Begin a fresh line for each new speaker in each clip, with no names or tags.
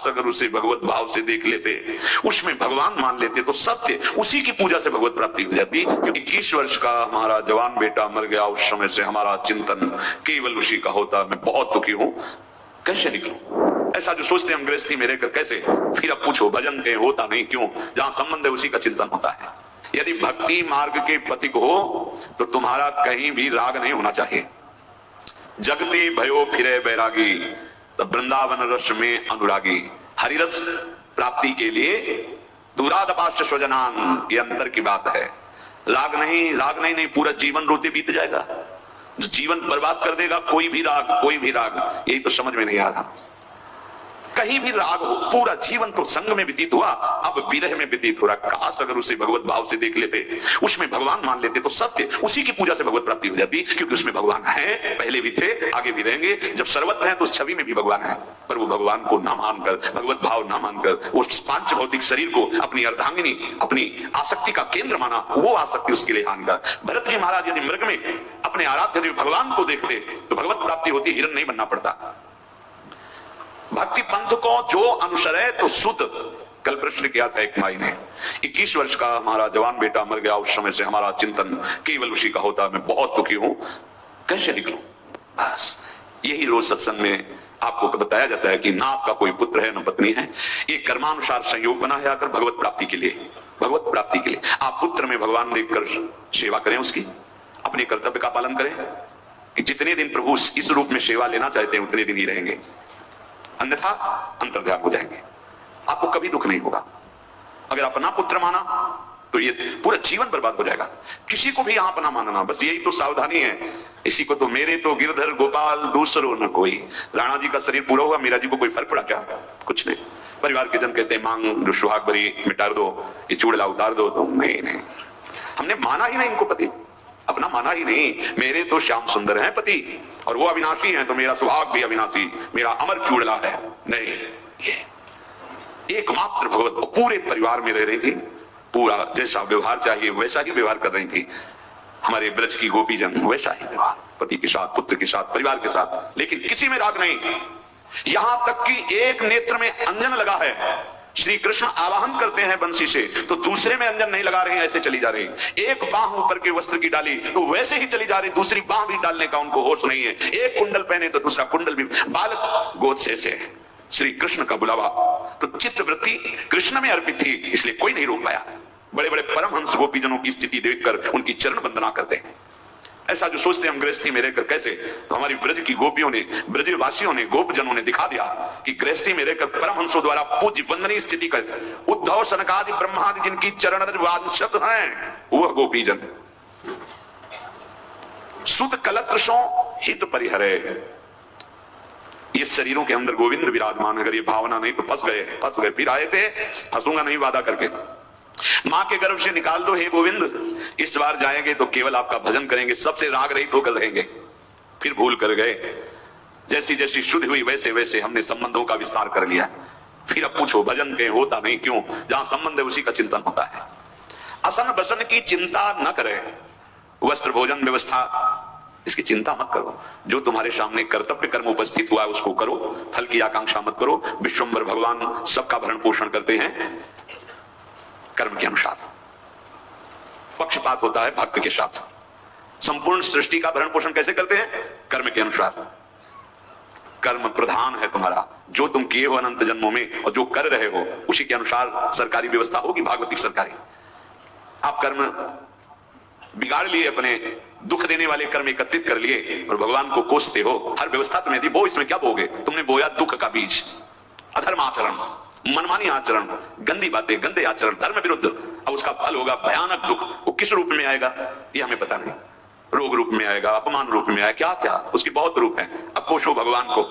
अगर उसे भगवत भाव से देख लेते, उसमें भगवान मान लेते तो सत्य उसी की पूजा से भगवत प्राप्ति हो जाती। क्योंकि 21 वर्ष का हमारा जवान बेटा मर गया, उस समय से हमारा चिंतन केवल उसी का होता। मैं बहुत दुखी हूं, कैसे निकलूं? ऐसा जो सोचते हम गृहस्थी में रहकर कैसे, फिर अब पूछो भजन के होता नहीं क्यों? जहां संबंध है उसी का चिंतन होता है। यदि भक्ति मार्ग के पथिक हो तो तुम्हारा कहीं भी राग नहीं होना चाहिए। जगती भयो फिरे बैरागी, वृंदावन रस में अनुरागी। हरिरस प्राप्ति के लिए दूरादपाश्य स्वजनान, ये अंतर की बात है। राग नहीं, पूरा जीवन रोते बीत जाएगा, जीवन बर्बाद कर देगा कोई भी राग, यही तो समझ में नहीं आ रहा। कहीं भी राग हो, पूरा जीवन तो संग में व्यतीत हुआ, अब विरह में व्यतीत हो रहा। काश अगर उसे भगवत भाव से देख लेते, उसमें भगवान मान लेते तो सत्य उसी की पूजा से भगवत प्राप्ति हो जाती। क्योंकि उसमें भगवान है, पहले भी थे, आगे भी रहेंगे। जब सर्वत्र है तो उस छवि में भी भगवान है, पर वो भगवान को ना मानकर, भगवत भाव ना मानकर, उस पांच भौतिक शरीर को अपनी अर्धांगिनी, अपनी आसक्ति का केंद्र माना, वो आसक्ति उसके लिए हानिकर। भरत जी महाराज यदि मृग में अपने आराध्य देव भगवान को देखते तो भगवत प्राप्ति होती, हिरण नहीं बनना पड़ता। भक्ति पंथ को जो अनुसरे तो सुत। कल प्रश्न किया था एक माई ने, 21 वर्ष का हमारा जवान बेटा मर गया, उस समय से हमारा चिंतन केवल उसी का होता। मैं बहुत दुखी हूं, कैसे निकलूं? बस यही रोज सत्संग में आपको बताया जाता है कि ना आपका कोई पुत्र है न पत्नी है, एक कर्मानुसार संयोग बना है आकर भगवत प्राप्ति के लिए। भगवत प्राप्ति के लिए आप पुत्र में भगवान देखकर सेवा करें, उसकी अपने कर्तव्य का पालन करें कि जितने दिन प्रभु इस रूप में सेवा लेना चाहते हैं उतने दिन ही रहेंगे, अन्यथा अंतर्ध्यान हो जाएंगे। आपको कभी दुख नहीं होगा। अगर अपना पुत्र माना तो ये पूरा जीवन बर्बाद हो जाएगा। किसी को भी आप ना मानना, बस यही तो सावधानी है। इसी को तो मेरे तो गिरधर गोपाल दूसरो न कोई। राणा जी का शरीर पूरा हुआ, मीरा जी को कोई फर्क पड़ा क्या? कुछ नहीं। परिवार के जन कहते हैं मांग जो सुहाग भरी मिटा दो, ये चूड़ला उतार दो, तो नहीं, हमने माना ही नहीं इनको पति, अपना माना ही नहीं। मेरे तो श्याम सुंदर हैं पति और वो अविनाशी हैं, तो मेरा सुहाग भी अविनाशी, मेरा अमर चूड़ला है। नहीं, ये एकमात्र भगवत पूरे परिवार में रह रही थी, पूरा जैसा व्यवहार चाहिए वैसा ही व्यवहार कर रही थी। हमारे ब्रज की गोपी जन वैसा ही व्यवहार, पति के साथ, पुत्र के साथ, परिवार के साथ, लेकिन किसी में राग नहीं। यहां तक कि एक नेत्र में अंजन लगा है, श्री कृष्ण आवाहन करते हैं बंसी से तो दूसरे में अंजन नहीं लगा रहे हैं, ऐसे चली जा रही। एक बाह ऊपर के वस्त्र की डाली तो वैसे ही चली जा रही, दूसरी बाह भी डालने का उनको होश नहीं है। एक कुंडल पहने तो दूसरा कुंडल भी, बालक गोद से श्री कृष्ण का बुलावा, तो चित्तवृत्ति कृष्ण में अर्पित थी, इसलिए कोई नहीं रोक पाया। बड़े बड़े परमहंस गोपीजनों की स्थिति देखकर उनकी चरण वंदना करते हैं। ऐसा जो सोचते हम गृहस्थी में रहकर कैसे, तो हमारी ब्रज की गोपियों ने, ब्रजवासियों ने, गोपजनों ने दिखा दिया कि गृहस्थी में रहकर परमहंसों द्वारा पूज्य वंदनीय स्थिति कैसे। उद्धव सनकादि ब्रह्मादि जिनकी चरण वांछत हैं, वह गोपीजन सुत कलत्रशों हित परिहरे। ये शरीरों के अंदर गोविंद विराजमान, अगर ये भावना नहीं तो फंस गए। फिर आए थे, फंसूंगा नहीं वादा करके। मां के गर्भ से निकाल दो हे गोविंद, इस बार जाएंगे तो केवल आपका भजन करेंगे, सबसे राग रहित होकर रहेंगे। फिर भूल कर गए, जैसी जैसी शुद्ध हुई वैसे वैसे हमने संबंधों का विस्तार कर लिया। फिर अब पूछो भजन के होता नहीं क्यों? जहां संबंध है उसी का चिंतन होता है। असन बसन की चिंता न करे, वस्त्र भोजन व्यवस्था इसकी चिंता मत करो। जो तुम्हारे सामने कर्तव्य कर्म उपस्थित हुआ है उसको करो, फल की आकांक्षा मत करो। विश्वम्भर भगवान सबका भरण पोषण करते हैं कर्म के अनुसार। पक्षपात होता है भक्त के साथ। संपूर्ण सृष्टि का भरण पोषण कैसे करते हैं? कर्म के अनुसार। कर्म प्रधान है तुम्हारा, जो तुम किए हो अनंत जन्मों में और जो कर रहे हो उसी के अनुसार सरकारी व्यवस्था होगी, भागवतिक सरकारी। आप कर्म बिगाड़ लिए, अपने दुख देने वाले कर्म एकत्रित कर लिए और भगवान को कोसते हो। हर व्यवस्था तुम्हें दी, बो इसमें क्या बोगे? तुमने बोया दुख का बीज, अधर्म आचरण, मनमानी आचरण, गंदी बातें, गंदे आचरण, धर्म विरुद्ध। अब उसका फल होगा भयानक दुख। वो किस रूप में आएगा ये हमें पता नहीं। रोग रूप में आएगा, अपमान रूप में आएगा, क्या क्या उसके बहुत रूप हैं। अब कोशो भगवान को।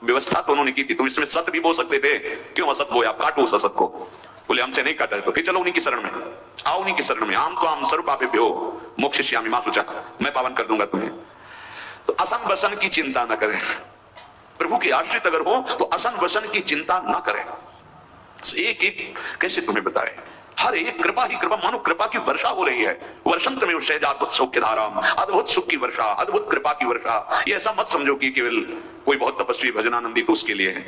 व्यवस्था तो उन्होंने की थी, तुम इसमें सत भी बो सकते थे, क्यों असत बोया? काटो उस असत को। बोले हमसे नहीं काटा तो फिर चलो उन्हीं की शरण में आओ, उन्हीं की शरण में। आम तो आम स्वरूपापे भ्यो मोक्षयिष्यामि मा शुचः, मैं पावन कर दूंगा तुम्हें। तो असन बसन की चिंता न करें। प्रभु के आश्रित अगर हो तो असन बसन की चिंता न करें। एक एक कैसे तुम्हें बताए, हर एक कृपा ही कृपा, मानो कृपा की वर्षा हो रही है। वर्षंत में सहजात सौख्य धाराम, अद्भुत सुख की वर्षा, अद्भुत कृपा की वर्षा। ये ऐसा मत समझो कि केवल कोई बहुत तपस्वी भजनानंदी तो उसके लिए है।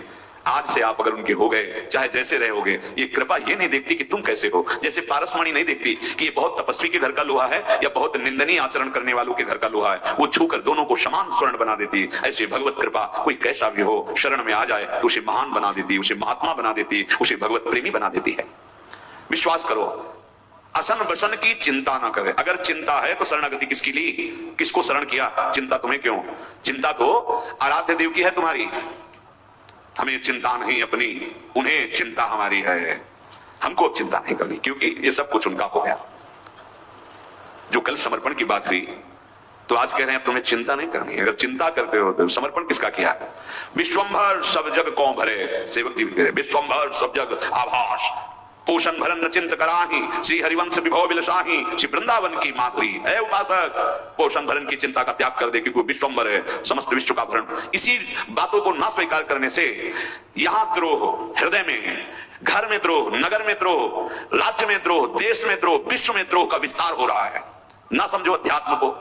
आज से आप अगर उनके हो गए, चाहे जैसे रहे होगे, ये कृपा ये नहीं देखती कि तुम कैसे हो। जैसे पारसमणि नहीं देखती कि ये बहुत तपस्वी के घर का लोहा है या बहुत निंदनीय आचरण करने वालों के घर का लोहा है, वो छूकर दोनों को समान स्वर्ण बना देती। ऐसे भगवत कृपा कोई कैसा भी हो शरण में आ जाए तो उसे महान बना देती, उसे महात्मा बना देती, उसे भगवत प्रेमी बना देती है। विश्वास करो, असन बसन की चिंता ना करे। अगर चिंता है तो शरणागति किसकी ली, किसको शरण किया? चिंता तुम्हें क्यों? चिंता तो आराध्य देव की है तुम्हारी, हमें चिंता नहीं अपनी, उन्हें चिंता हमारी है। हमको अब चिंता नहीं करनी क्योंकि ये सब कुछ उनका हो गया। जो कल समर्पण की बात हुई तो आज कह रहे हैं तुम्हें चिंता नहीं करनी। अगर चिंता करते हो तो समर्पण किसका किया? विश्वंभर सब जग कौन भरे, सेवक जी भी कह रहे विश्वंभर सब जग आभास, पोषण भरन न चिंत कराही, श्री हरिवंश विभव बिलसाही, श्री वृंदावन की माधुरी है। उपासक पोषण भरण की चिंता का त्याग कर दे क्योंकि विश्वंभर है, समस्त विश्व का भरण। इसी बातों को ना स्वीकार करने से यहां द्रोह, हृदय में, घर में द्रोह, नगर में द्रोह, राज्य में द्रोह, देश में द्रोह, विश्व में द्रोह का विस्तार हो रहा है। ना समझो अध्यात्म को,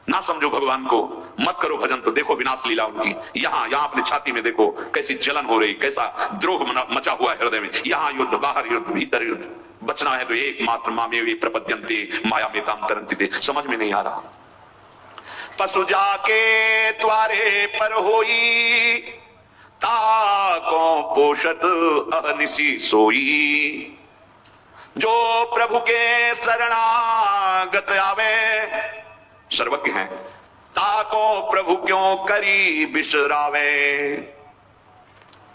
ना समझो भगवान को, मत करो भजन तो देखो विनाश लीला उनकी। यहां अपने छाती में देखो कैसी जलन हो रही, कैसा द्रोह मचा हुआ है हृदय में। यहां युद्ध, बाहर युद्ध, भीतर युद्ध। बचना है तो एकमात्र मामे प्रपद्यन्ते माया में ताम तरंती। समझ में नहीं आ रहा। पशु जाके द्वारे पर होई, ताको पोषत अहनिसी सोई। जो प्रभु के शरणागत आवे, सर्वज्ञ है, ताको प्रभु क्यों करी बिसरावे।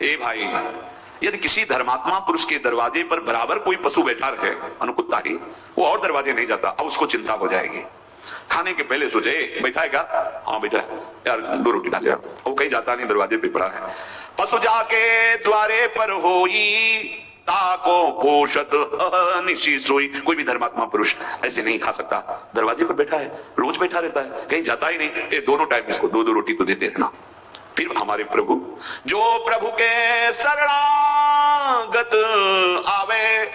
ए भाई, यदि किसी धर्मात्मा पुरुष के दरवाजे पर बराबर कोई पशु बैठा रहे, अनुकुत्ता ही, वो और दरवाजे नहीं जाता, अब उसको चिंता हो जाएगी। खाने के पहले सोचे बैठा है क्या? हाँ बैठा है, यार 2 रोटी डाल यार। वो कहीं जाता नहीं, दरवाजे पे पड़ा है। पशु जाके द्वारे पर होई, ताको पोषत निशी सोई। कोई भी धर्मात्मा पुरुष ऐसे नहीं खा सकता, दरवाजे पर बैठा है, रोज बैठा रहता है, कहीं जाता ही नहीं। ये दोनों टाइम इसको 2-2 रोटी तो देते रहना। फिर हमारे प्रभु, जो प्रभु के शरणागत आवे,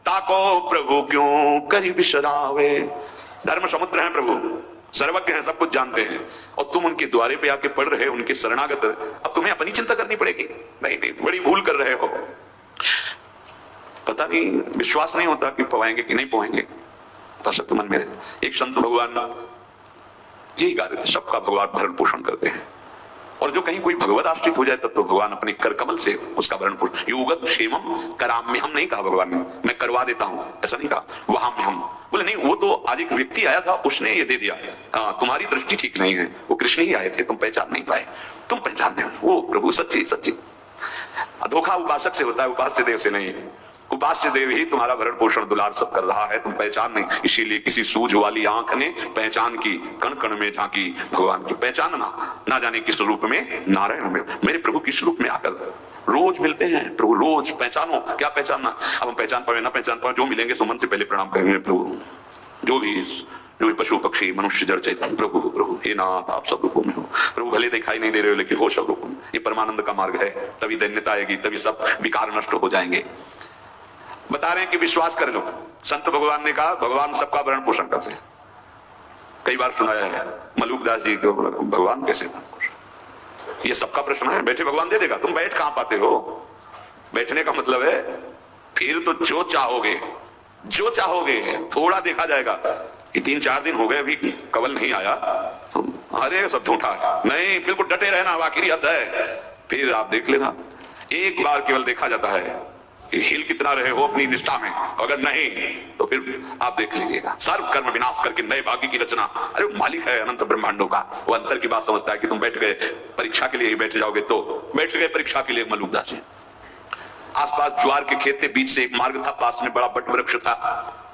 ताको प्रभु क्यों करी बिसरावे। धर्म समुद्र है प्रभु, सर्वज्ञ है, सब कुछ जानते हैं, और तुम उनके द्वारे पे आके पढ़ रहे हो, उनके शरणागत। अब तुम्हें अपनी चिंता करनी पड़ेगी? नहीं, बड़ी भूल कर रहे हो। पता नहीं, विश्वास नहीं होता कि पवाएंगे कि नहीं पवाएंगे। तो मन मेरे एक संत भगवान यही गा रहे थे, सबका भगवान भरण पोषण करते हैं, और जो कहीं कोई भगवत आश्रित हो जाए तब तो भगवान अपने कर कमल से उसका भरण पोषण। युगत क्षेमम कराम्य हम नहीं कहा भगवान ने, मैं करवा देता हूं, ऐसा नहीं कहा। वहां में हम बोले नहीं, वो तो आज एक व्यक्ति आया था, उसने ये दे दिया। तुम्हारी दृष्टि ठीक नहीं है, वो कृष्ण ही आए थे, तुम पहचान नहीं पाए। तुम पहचानने वो प्रभु सच्ची सच्ची। धोखा उपासक से होता है, उपास्य देव से नहीं। उपास्य देव ही तुम्हारा भरण पोषण दुलार सब कर रहा है, तुम पहचान नहीं। इसीलिए किसी सूझ वाली आंख ने पहचान की, कण कण में झांकी भगवान की। पहचानना ना जाने किस रूप में, नारायण में, मेरे प्रभु किस रूप में आकर रोज मिलते हैं प्रभु, रोज। पहचानो, क्या पहचानना? अब हम पहचान पाए ना पहचान पाए, जो मिलेंगे सुमन से पहले प्रणाम करेंगे प्रभु। जो भी पशु पक्षी मनुष्य जड़ चैतन्य, प्रभु प्रभु हे नाथ आप सब रूपों में हो प्रभु। भले दिखाई नहीं दे रहे हो लेकिन हो सब रूपों में। ये परमानंद का मार्ग है, तभी दैन्यता आएगी, तभी सब विकार नष्ट हो जाएंगे। बता रहे हैं कि विश्वास कर लो। संत भगवान ने कहा भगवान सबका भरण पोषण करते हैं। कई बार सुनाया है मलुकदास जी को, भगवान कैसे भरण पोषण? ये सबका प्रश्न है। बैठे भगवान दे देगा, तुम बैठ कहां पाते हो? बैठने का मतलब है फिर तो जो चाहोगे थोड़ा देखा जाएगा। कि 3-4 दिन हो गए अभी कवल नहीं आया, अरे सब झूठा है। नहीं, बिल्कुल डटे रहना, आखिरी हद है। फिर आप देख लेना, एक बार केवल देखा जाता है हिल कितना रहे हो अपनी निष्ठा में। अगर नहीं तो फिर आप देख लीजिएगा, सर्व कर्म विनाश करके नए भाग्य की रचना। अरे वो मालिक है अनंत ब्रह्मांडों का, वो अंतर की बात समझता है। कि तुम बैठ गए परीक्षा के लिए ही बैठ जाओगे, तो बैठ गए परीक्षा के लिए। मलुकदास जी आसपास ज्वार के खेत के बीच से एक मार्ग था, पास में बड़ा बट वृक्ष था,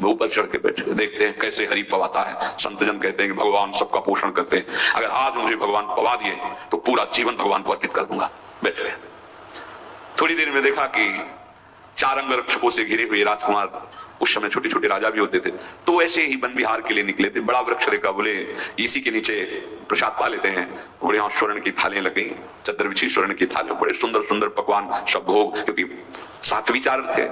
वो ऊपर चढ़ के बैठे, देखते हैं कैसे हरि पवाता है। संतजन कहते हैं कि भगवान सबका पोषण करते हैं, अगर आज मुझे भगवान पवा दिए तो पूरा जीवन भगवान को अर्पित कर दूंगा। बैठ गए। थोड़ी देर में देखा कि 4 अंग रक्षकों से घिरे हुए राजकुमार, उस समय छोटे छोटे राजा भी होते थे, तो ऐसे ही वन विहार के लिए निकले थे। बड़ा वृक्ष देखा, बोले इसी के नीचे प्रसाद पा लेते हैं। बोले यहाँ स्वर्ण की थालियां लगी, चद्दर बिछी स्वर्ण की थालियां, बड़े सुंदर सुंदर पकवान सब भोग, क्योंकि 7 विचार थे।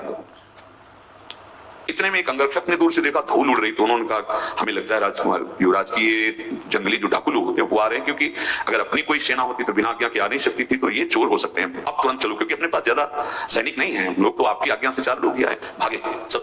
इतने में एक अंगरक्षक ने दूर से देखा धूल उड़ रही, तो उन्होंने कहा हमें लगता है राजकुमार युवराज की ये जंगली जो डाकू लोग होते हैं वो आ रहे हैं, क्योंकि अगर अपनी कोई सेना होती तो बिना आज्ञा के आ नहीं सकती थी, तो ये चोर हो सकते हैं, अब तुरंत चलो, क्योंकि अपने पास ज्यादा सैनिक नहीं है, हम लोग तो आपकी आज्ञा से 4 लोग ही आए, भागे सब।